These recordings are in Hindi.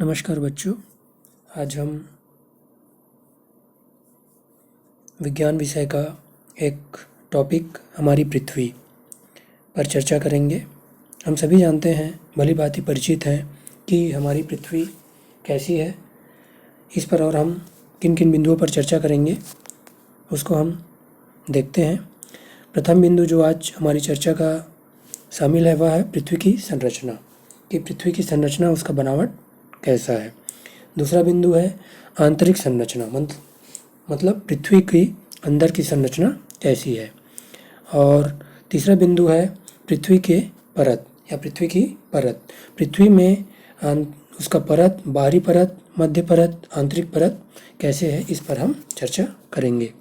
नमस्कार बच्चों। आज हम विज्ञान विषय का एक टॉपिक हमारी पृथ्वी पर चर्चा करेंगे। हम सभी जानते हैं, भली भांति परिचित हैं कि हमारी पृथ्वी कैसी है। इस पर और हम किन किन बिंदुओं पर चर्चा करेंगे उसको हम देखते हैं। प्रथम बिंदु जो आज हमारी चर्चा का शामिल है वह है पृथ्वी की संरचना, कि पृथ्वी की संरचना, उसका बनावट कैसा है। दूसरा बिंदु है आंतरिक संरचना, मतलब पृथ्वी की अंदर की संरचना कैसी है। और तीसरा बिंदु है पृथ्वी के परत या पृथ्वी की परत। पृथ्वी में उसका परत, बाहरी परत, मध्य परत, आंतरिक परत कैसे है, इस पर हम चर्चा करेंगे।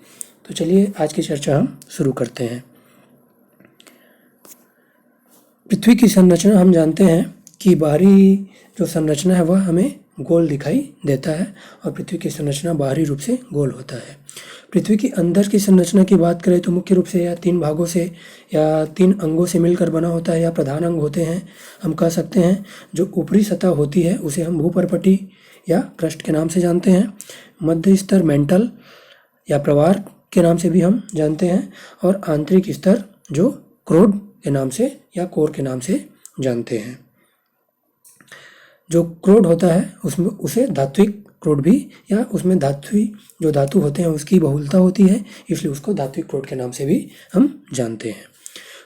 तो चलिए आज की चर्चा हम शुरू करते हैं। पृथ्वी की संरचना हम जानते हैं कि बाहरी जो संरचना है वह हमें गोल दिखाई देता है और पृथ्वी की संरचना बाहरी रूप से गोल होता है। पृथ्वी की अंदर की संरचना की बात करें तो मुख्य रूप से या 3 भागों से या 3 अंगों से मिलकर बना होता है या प्रधान अंग होते हैं। हम कह सकते हैं जो ऊपरी सतह होती है उसे हम भूपर्पटी या क्रस्ट के नाम से जानते हैं। मध्य स्तर मेंटल या प्रवार के नाम से भी हम जानते हैं और आंतरिक स्तर जो क्रोड के नाम से या कोर के नाम से जानते हैं। जो क्रोड होता है उसमें उसे धात्विक क्रोड भी, या उसमें जो धातु होते हैं उसकी बहुलता होती है, इसलिए उसको धात्विक क्रोड के नाम से भी हम जानते हैं।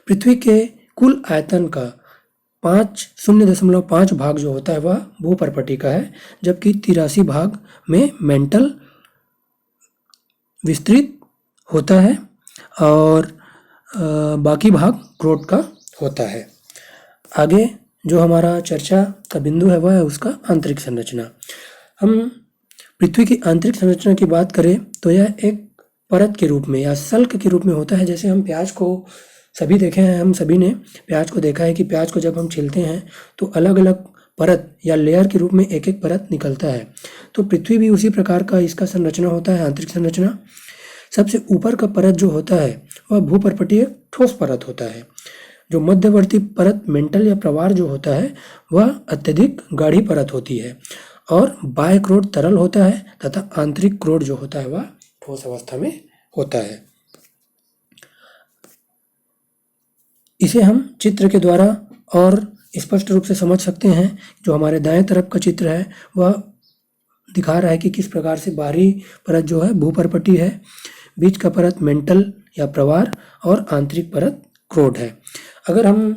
पृथ्वी के कुल आयतन का 0.5 भाग जो होता है वह भूपर्पटी का है, जबकि 83 भाग में मेंटल विस्तृत होता है और बाकी भाग क्रोड का होता है। आगे जो हमारा चर्चा का बिंदु है वह है उसका आंतरिक संरचना। हम पृथ्वी की आंतरिक संरचना की बात करें तो यह एक परत के रूप में या सल्क के रूप में होता है। जैसे हम प्याज को सभी देखे हैं, हम सभी ने प्याज को देखा है कि प्याज को जब हम छीलते हैं तो अलग अलग परत या लेयर के रूप में एक एक परत निकलता है। तो पृथ्वी भी उसी प्रकार का इसका संरचना होता है, आंतरिक संरचना। सबसे ऊपर का परत जो होता है वह भूपर्पटीय ठोस परत होता है। जो मध्यवर्ती परत मेंटल या प्रवार जो होता है वह अत्यधिक गाढ़ी परत होती है और बाह्य क्रोड तरल होता है तथा आंतरिक क्रोड जो होता है वह ठोस अवस्था में होता है। इसे हम चित्र के द्वारा और स्पष्ट रूप से समझ सकते हैं। जो हमारे दाएं तरफ का चित्र है वह दिखा रहा है कि किस प्रकार से बाहरी परत जो है भूपर्पटी है, बीच का परत मेंटल या प्रवार और आंतरिक परत क्रोड है। अगर हम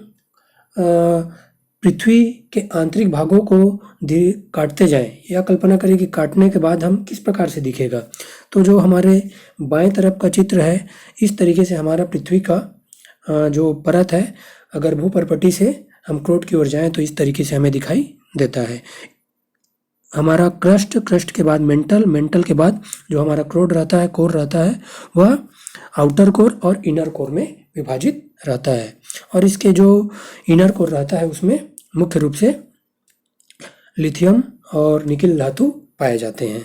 पृथ्वी के आंतरिक भागों को काटते जाएं या कल्पना करें कि काटने के बाद हम किस प्रकार से दिखेगा, तो जो हमारे बाएं तरफ का चित्र है इस तरीके से हमारा पृथ्वी का जो परत है, अगर भूपर्पटी से हम क्रोड की ओर जाएं तो इस तरीके से हमें दिखाई देता है। हमारा क्रस्ट के बाद मेंटल के बाद जो हमारा क्रोड रहता है, कोर रहता है, वह आउटर कोर और इनर कोर में विभाजित रहता है। और इसके जो इनर कोर रहता है उसमें मुख्य रूप से लिथियम और निकेल धातु पाए जाते हैं।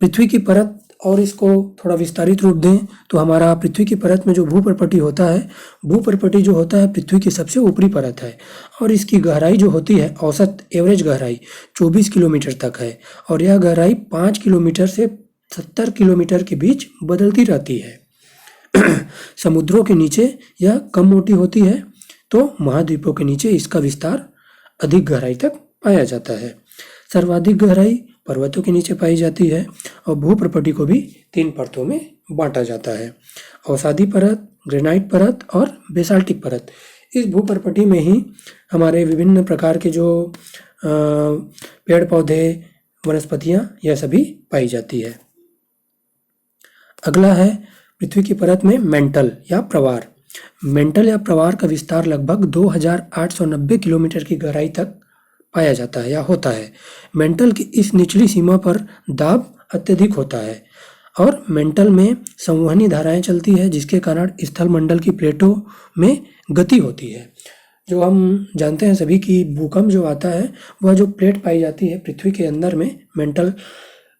पृथ्वी की परत और इसको थोड़ा विस्तारित रूप दें तो हमारा पृथ्वी की परत में जो भूपर्पटी होता है, भूपर्पटी जो होता है पृथ्वी की सबसे ऊपरी परत है और इसकी गहराई जो होती है, औसत एवरेज गहराई 24 किलोमीटर तक है और यह गहराई 5 किलोमीटर से 70 किलोमीटर के बीच बदलती रहती है। समुद्रों के नीचे यह कम मोटी होती है तो महाद्वीपों के नीचे इसका विस्तार अधिक गहराई तक पाया जाता है। सर्वाधिक गहराई पर्वतों के नीचे पाई जाती है और भूपर्पटी को भी 3 परतों में बांटा जाता है, अवसादी परत, ग्रेनाइट परत और बेसाल्टिक परत। इस भूपर्पटी में ही हमारे विभिन्न प्रकार के जो पेड़ पौधे, वनस्पतियां, यह सभी पाई जाती है। अगला है पृथ्वी की परत में मेंटल या प्रवार। मेंटल या प्रवार का विस्तार लगभग 2890 किलोमीटर की गहराई तक पाया जाता है या होता है। मेंटल की इस निचली सीमा पर दाब अत्यधिक होता है और मेंटल में संवहनी धाराएं चलती है जिसके कारण स्थल मंडल की प्लेटों में गति होती है। जो हम जानते हैं सभी कि भूकंप जो आता है वह जो प्लेट पाई जाती है पृथ्वी के अंदर में मेंटल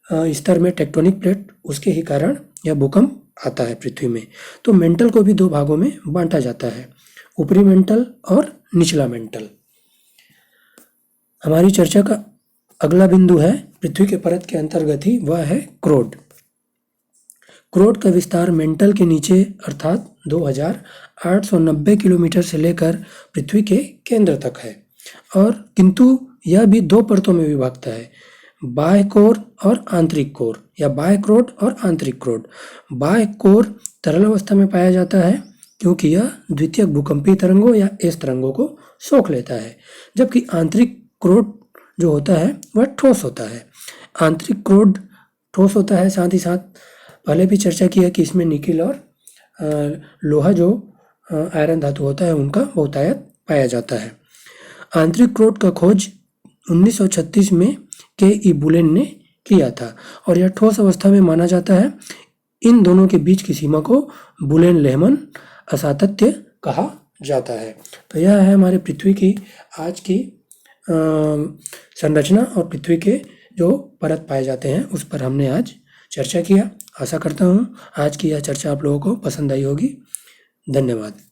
स्तर में, टेक्टोनिक प्लेट, उसके ही कारण यह भूकंप आता है पृथ्वी में। तो मेंटल को भी 2 भागों में बांटा जाता है, ऊपरी मेंटल और निचला मेंटल। हमारी चर्चा का अगला बिंदु है पृथ्वी के परत के अंतर्गत ही, वह है क्रोड। क्रोड का विस्तार मेंटल के नीचे अर्थात 2890 किलोमीटर से लेकर पृथ्वी के केंद्र तक है, और किंतु यह भी दो परतों में विभक्त है, बाह्य कोर और आंतरिक कोर, या बाह्य क्रोड और आंतरिक क्रोड। बाह्य कोर तरल अवस्था में पाया जाता है क्योंकि यह द्वितीयक भूकंपीय तरंगों या एस तरंगों को सोख लेता है, जबकि आंतरिक क्रोड जो होता है वह ठोस होता है। आंतरिक क्रोड ठोस होता है, साथ ही साथ पहले भी चर्चा की है कि इसमें निकिल और लोहा जो आयरन धातु होता है उनका बहुतायत पाया जाता है। आंतरिक क्रोड का खोज 1936 में के ई बुलेन ने किया था और यह ठोस अवस्था में माना जाता है। इन दोनों के बीच की सीमा को बुलेन लेहमन असातत्य कहा जाता है। तो यह है हमारे पृथ्वी की आज की संरचना और पृथ्वी के जो परत पाए जाते हैं उस पर हमने आज चर्चा किया। आशा करता हूँ आज की यह चर्चा आप लोगों को पसंद आई होगी। धन्यवाद।